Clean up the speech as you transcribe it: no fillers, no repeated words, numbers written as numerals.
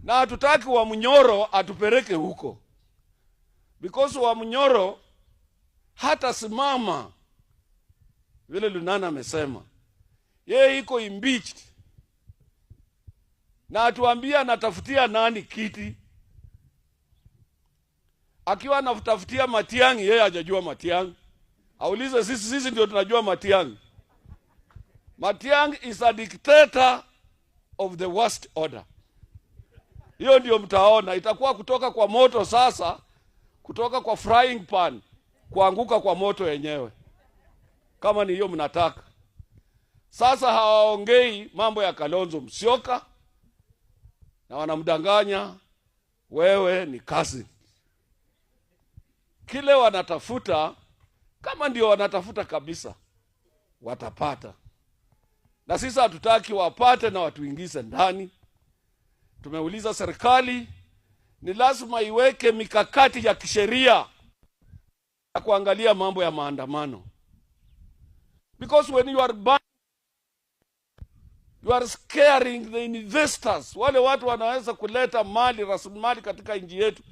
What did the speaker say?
Na hatutaki wa Munyoro atupeleke huko. Because wa Munyoro hata simama vile Lunana amesema. Yeye iko impeached. Na atuambia anatafutia nani kiti. Akiwa anatafutia Matiang'i, yeye hajajua Matiang'i. Aulize sisi ndio tunajua Matiang'i. Matiang'i is a dictator of the worst order. Hiyo ndio mtaona. Itakuwa kutoka kwa moto sasa, kutoka kwa frying pan, kuanguka kwa moto yenyewe. Kama ni hiyo mnataka. Sasa hawaongei mambo ya Kalonzo Musyoka, na wanamdanganya wewe ni cousin. Kile wanatafuta, kama ndio wanatafuta kabisa, watapata. Na sisi hatutaki wapate na watuingize ndani. Tumeuliza serikali ni lazima iweke mikakati ya kisheria ya kuangalia mambo ya maandamano. Because when you are scaring the investors, wale watu wanaweza kuleta mali, rasilimali katika nchi yetu,